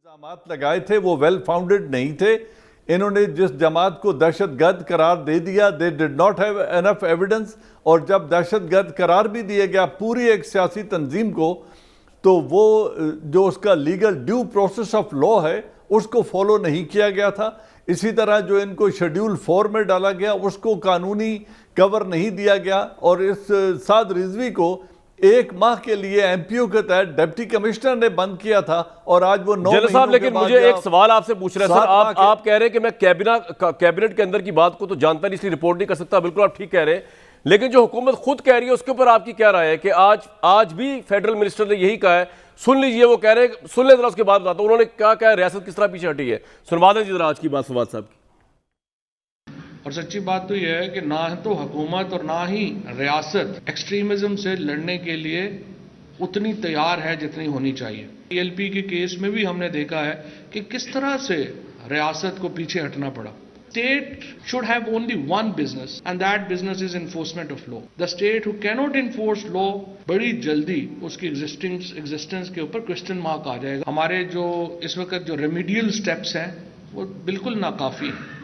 इल्जामात लगाए थे वो वेल फाउंडेड नहीं थे। इन्होंने जिस जमात को दहशतगर्द करार दे दिया, they did not have enough evidence, और जब दहशतगर्द करार भी दिया गया पूरी एक सियासी तंजीम को, तो वो जो उसका legal due process of law है उसको फॉलो नहीं किया गया था। इसी तरह जो इनको शेड्यूल 4 में डाला गया उसको कानूनी कवर नहीं दिया गया, और इस साद रिजवी को 1 माह के लिए एमपीओ के तहत डिप्टी कमिश्नर ने बंद किया था, और आज वो 9 जनरल साहब, लेकिन मुझे एक सवाल आपसे पूछ रहे हैं सर, आप कह रहे हैं कि मैं कैबिनेट के अंदर की बात को तो जानता नहीं इसलिए रिपोर्ट नहीं कर सकता। बिल्कुल आप ठीक कह रहे हैं, लेकिन जो हुकूमत खुद कह रही है उसके ऊपर आपकी क्या राय है कि आज भी फेडरल मिनिस्टर ने यही कहा है, सुन लीजिए, वो कह रहे हैं, सुन ले जरा उसके बाद बताता हूं उन्होंने क्या कहा, रियासत किस तरह पीछे हटी है। सुनवा दें जरा आज की बात फवाद साहब की। और सच्ची बात तो यह है कि ना तो हुकूमत और ना ही रियासत एक्सट्रीमिज्म से लड़ने के लिए उतनी तैयार है जितनी होनी चाहिए। पीएलपी के केस में भी हमने देखा है कि किस तरह से रियासत को पीछे हटना पड़ा। State should have only one business, and that business is enforcement of law. The state who cannot enforce law, बड़ी जल्दी उसकी existence के ऊपर question mark आ जाएगा। हमारे जो इस वक्त जो remedial steps हैं वो बिल्कुल नाकाफी हैं।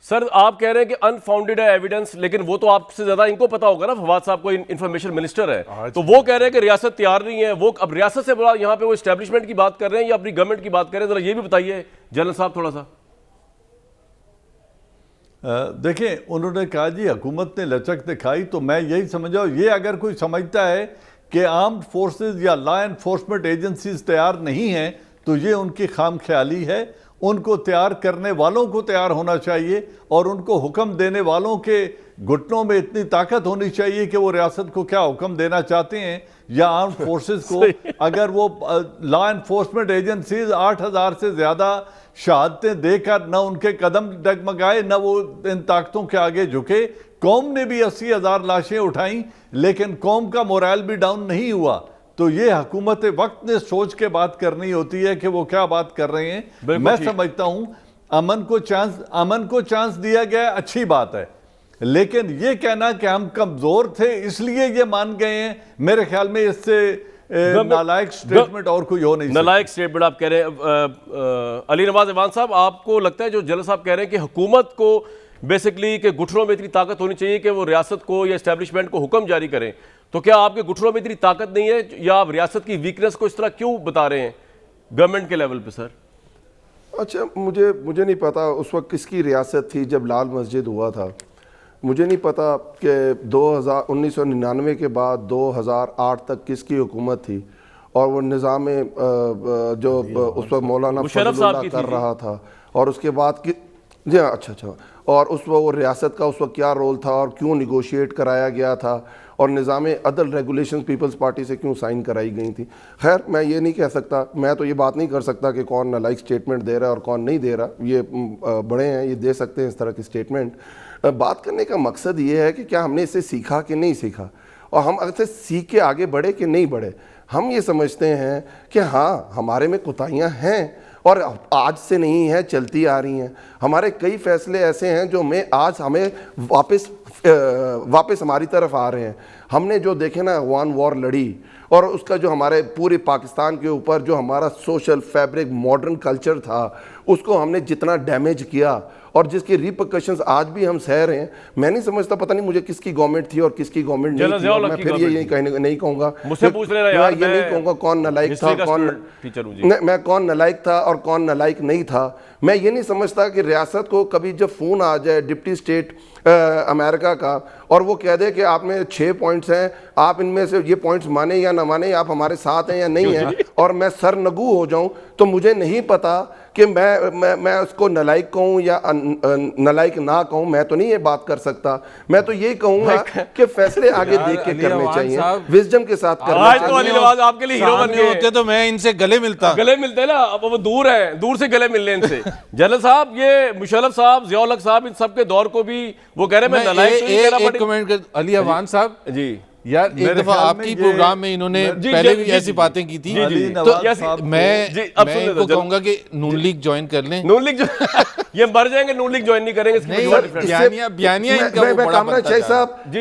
सर आप कह रहे हैं कि अनफाउंडेड है एविडेंस, लेकिन वो तो आपसे ज्यादा इनको पता होगा ना, फवाद साहब को इंफॉर्मेशन मिनिस्टर है, तो वो कह रहे हैं कि रियासत तैयार नहीं है। वो अब रियासत से बड़ा यहाँ पे वो एस्टेब्लिशमेंट की बात कर रहे हैं या अपनी गवर्नमेंट की बात कर रहे हैं, जरा ये भी बताइए जनरल साहब थोड़ा सा। देखें, उन्होंने कहा जी हुकूमत ने लचक दिखाई, तो मैं यही समझा, ये अगर कोई समझता है कि आर्म्ड फोर्सेस या लॉ एनफोर्समेंट एजेंसीज तैयार नहीं हैं तो ये उनकी खाम ख्याली है। उनको तैयार करने वालों को तैयार होना चाहिए, और उनको हुक्म देने वालों के घुटनों में इतनी ताकत होनी चाहिए कि वो रियासत को क्या हुक्म देना चाहते हैं या आर्म्ड फोर्सेस को। अगर वो लॉ एनफोर्समेंट एजेंसीज 8000 से ज़्यादा शहादतें देकर न उनके कदम डगमगाए, न वो इन ताकतों के आगे झुके। कौम ने भी 80,000 लाशें उठाई, लेकिन कौम का मोरल भी डाउन नहीं हुआ। तो ये हुकूमत वक्त ने सोच के बात करनी होती है कि वो क्या बात कर रहे हैं। मैं समझता हूं अमन को चांस दिया गया, अच्छी बात है, लेकिन ये कहना कि हम कमजोर थे इसलिए ये मान गए हैं, मेरे ख्याल में इससे नालायक स्टेटमेंट और कोई हो नहीं सकता। नालायक स्टेटमेंट आप कह रहे हैं। अली नवाज ईवान साहब, आपको लगता है जो जनरल साहब कह रहे हैं कि हुकूमत को बेसिकली के घुटनों में इतनी ताकत होनी चाहिए कि वो रियासत को या एस्टेब्लिशमेंट को हुक्म जारी करें, तो क्या आपके घुटनों में इतनी ताकत नहीं है, या आप रियासत की वीकनेस को इस तरह क्यों बता रहे हैं गवर्नमेंट के लेवल पे सर? अच्छा, मुझे नहीं पता उस वक्त किसकी रियासत थी जब लाल मस्जिद हुआ था। मुझे नहीं पता कि 1999 के बाद 2008 तक किसकी हुकूमत थी, और वो निज़ाम जो उस वक्त मौलाना फजलुल्लाह कर रहा था, और उसके बाद की जी हाँ अच्छा, और उस वक्त वो रियासत का उस वक्त क्या रोल था और क्यों निगोशिएट कराया गया था, और निज़ाम अदल रेगुलेशन पीपल्स पार्टी से क्यों साइन कराई गई थी। खैर, मैं ये नहीं कह सकता, मैं तो ये बात नहीं कर सकता कि कौन नालायक स्टेटमेंट दे रहा है और कौन नहीं दे रहा। ये बड़े हैं, ये दे सकते हैं इस तरह की स्टेटमेंट। बात करने का मकसद ये है कि क्या हमने इससे सीखा कि नहीं सीखा, और हम अगर सीख के आगे बढ़े कि नहीं बढ़े। हम ये समझते हैं कि हाँ, हमारे में कोताहियाँ हैं और आज से नहीं है, चलती आ रही हैं। हमारे कई फैसले ऐसे हैं जो हमें वापस हमारी तरफ आ रहे हैं। हमने जो देखे ना, अफगान वॉर लड़ी, और उसका जो हमारे पूरे पाकिस्तान के ऊपर जो हमारा सोशल फैब्रिक मॉडर्न कल्चर था, उसको हमने जितना डैमेज किया और जिसके रिपरकशंस आज भी हम सह रहे हैं। मैं नहीं समझता, पता नहीं मुझे किसकी गवर्नमेंट थी और किसकी गवर्नमेंट नहीं थी। मैं फिर ये नहीं कहूँगा, मुझसे पूछ ले रहा यार, ये नहीं कहूँगा कौन नालायक था, मैं कौन नालायक था और कौन नालायक नहीं था। मैं ये नहीं समझता कि रियासत को कभी जब फ़ोन आ जाए डिप्टी स्टेट अमेरिका का और वो कह दे कि आप में 6 पॉइंट्स हैं, आप इनमें से ये पॉइंट्स माने या ना माने, आप हमारे साथ हैं या नहीं हैं, और मैं सरनगू हो जाऊं, तो मुझे नहीं पता कि मैं उसको नालायक कहूं या नालायक ना कहूं। मैं तो नहीं ये बात कर सकता। मैं तो ये कहूंगा कि फैसले आगे देख के करने चाहिए, विजडम के साथ करने चाहिए। आपके लिए हीरो बन गए होते तो मैं इनसे गले मिलते ना, अब वो दूर है, दूर से गले मिल लें इनसे। जनरल साहब, ये मुशर्रफ साहब, ज़िया-उल-हक साहब, इन सब के दौर को भी वो कह रहे हैं मैं नालायक तो नहीं कह रहा। एक कमेंट कर अली अवान साहब जी, यार एक दफा आपकी प्रोग्राम में इन्होंने पहले भी ऐसी बातें की थी, तो मैं इनको कहूंगा कि नून लीग ज्वाइन कर लें। नून लीग ये मर जाएंगे, नून लीग ज्वाइन नहीं करेंगे।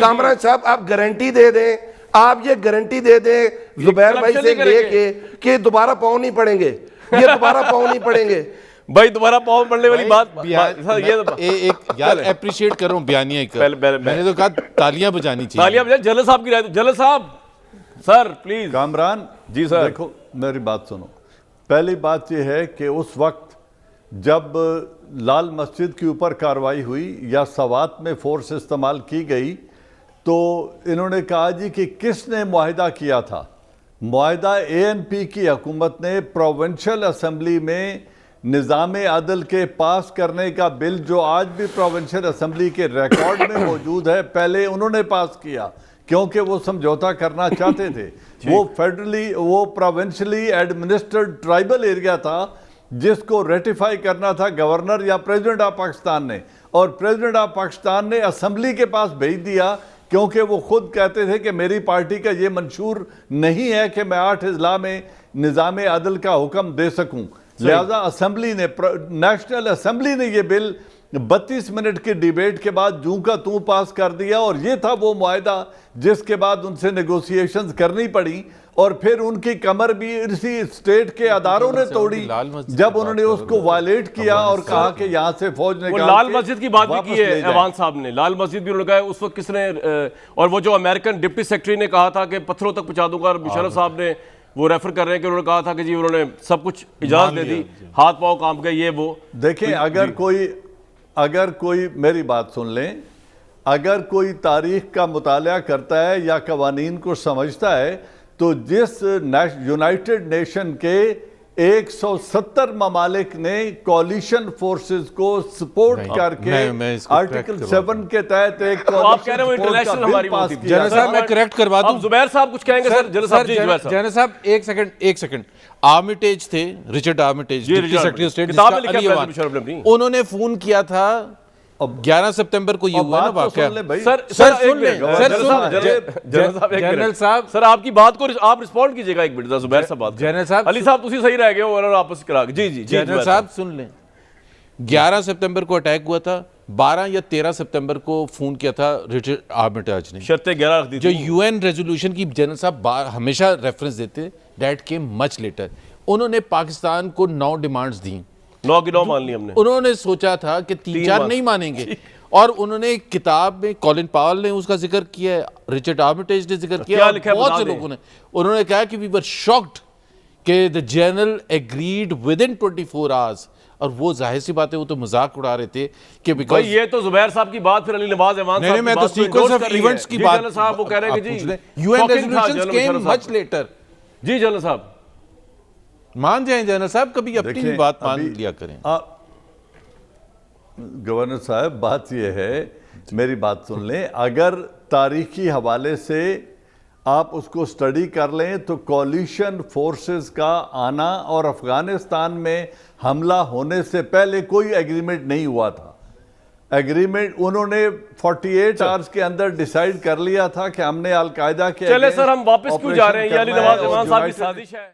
कामरान साहब, आप गारंटी दे दें, आप ये गारंटी दे दें जुबैर भाई से लेके कि दोबारा पाँव नहीं पड़ेंगे। یہ دوبارہ پاؤں نہیں پڑیں گے. بھائی دوبارہ پاؤں پڑنے والی بات یار اپریشیٹ کر رہا ہوں بیانیہ کا. میں نے تو کہا تالیاں بجانی چاہیے. تالیاں بجائیں. جنرل صاحب کی رائے. جنرل صاحب سر پلیز. کامران جی سر. دیکھو میری بات سنو. پہلی بات یہ ہے کہ اس وقت جب لال مسجد کے اوپر کارروائی ہوئی یا سوات میں فورس استعمال کی گئی تو انہوں نے کہا جی کہ کس نے معاہدہ کیا تھا. معاہدہ ANP کی حکومت نے پروونشل اسمبلی میں نظام عدل کے پاس کرنے کا بل جو آج بھی پروونشل اسمبلی کے ریکارڈ میں موجود ہے پہلے انہوں نے پاس کیا کیونکہ وہ سمجھوتا کرنا چاہتے تھے. وہ پروونشلی ایڈمنسٹرڈ ٹرائبل ایریا تھا جس کو ریٹیفائی کرنا تھا گورنر یا پریزیڈنٹ آف پاکستان نے, اور پریزیڈنٹ آف پاکستان نے اسمبلی کے پاس بھیج دیا کیونکہ وہ خود کہتے تھے کہ میری پارٹی کا یہ منشور نہیں ہے کہ میں 8 اضلاع میں نظام عدل کا حکم دے سکوں. لہذا اسمبلی نے, نیشنل اسمبلی نے یہ بل 32 منٹ کی ڈیبیٹ کے بعد جوں کا توں پاس کر دیا, اور یہ تھا وہ معاہدہ جس کے بعد ان سے نیگوسیشنز کرنی پڑی, اور پھر ان کی کمر بھی اسی اسٹیٹ کے اداروں نے توڑی جب انہوں نے اس کو وائلیٹ کیا اور کہا کہ یہاں سے فوج نکال کے لال مسجد کی بات بھی کی ہے ایوان صاحب نے. لال مسجد بھی انہوں نے کہا ہے اس وقت کس نے, اور وہ جو امریکن ڈپٹی سیکرٹری نے کہا تھا کہ پتھروں تک پہنچا دوں گا, مشرف صاحب نے وہ ریفر کر رہے ہیں کہ انہوں نے کہا تھا کہ جی انہوں نے سب کچھ اجازت دے دی, ہاتھ پاؤں کام گئے یہ وہ. دیکھیں اگر کوئی میری بات سن لیں, اگر کوئی تاریخ کا مطالعہ کرتا ہے یا قوانین کو سمجھتا ہے تو جس یونائٹڈ نیشن کے 170 ممالک نے کولیشن فورسز کو سپورٹ کر کے آرٹیکل 7 کے تحت ایک جنرل صاحب میں کریکٹ کروا دوں. زبیر صاحب کچھ کہیں گے سر. جنرل صاحب ایک سیکنڈ. آرمیٹیج تھے, Richard Armitage deputy secretary of state, انہوں نے فون کیا تھا 11 ستمبر کو. یہ ہوا نا واقعہ. جنرل صاحب سر آپ کی بات کو آپ رسپونڈ کیجئے گا ایک منٹ. زبیر صاحب بات. جنرل صاحب علی صاحب تسی صحیح رہ گئے ہو اور آپس کرا کے. جی جنرل صاحب سن لیں. 11 ستمبر کو اٹیک ہوا تھا, 12 یا 13 ستمبر کو فون کیا تھا ریچرڈ آرمیٹیج نے, شرطیں 11 رکھ دی جو UN ریزولوشن کی جنرل صاحب ہمیشہ ریفرنس دیتے. That came much later. انہوں نے پاکستان کو 9 ڈیمانڈز دیں. 9 کی 9 مان لی ہم نے. انہوں نے سوچا تھا کہ 3-4 نہیں مانیں گے, اور انہوں نے کتاب میں کولن پاول نے اس کا ذکر کیا ہے, ریچرڈ آرمیٹیج نے ذکر کیا, بہت سے لوگوں نے. انہوں نے کہا کہ we were shocked کہ the general agreed within 24 hours. اور وہ ظاہر سی بات ہے وہ تو مذاق اڑا رہے تھے کہ بھائی یہ تو زبیر صاحب کی بات, پھر علی نواز ایوان صاحب کی بات. میں تو سیکوینس آف ایونٹس کی بات. جنرل صاحب وہ کہہ رہے ہیں کہ جی UN resolutions came much later. جی جنرل صاحب مان جائیں. جنرل صاحب کبھی اپنی بات مان لیا کریں. گورنر صاحب بات یہ ہے, میری بات سن لیں, اگر تاریخی حوالے سے آپ اس کو سٹڈی کر لیں تو کولیشن فورسز کا آنا اور افغانستان میں حملہ ہونے سے پہلے کوئی ایگریمنٹ نہیں ہوا تھا. ایگریمنٹ انہوں نے 48 آورز کے اندر ڈیسائیڈ کر لیا تھا کہ ہم نے القاعدہ کے. چلے سر ہم واپس کیوں جا رہے ہیں, یہ علی نواز ایوان صاحب کی سازش ہے.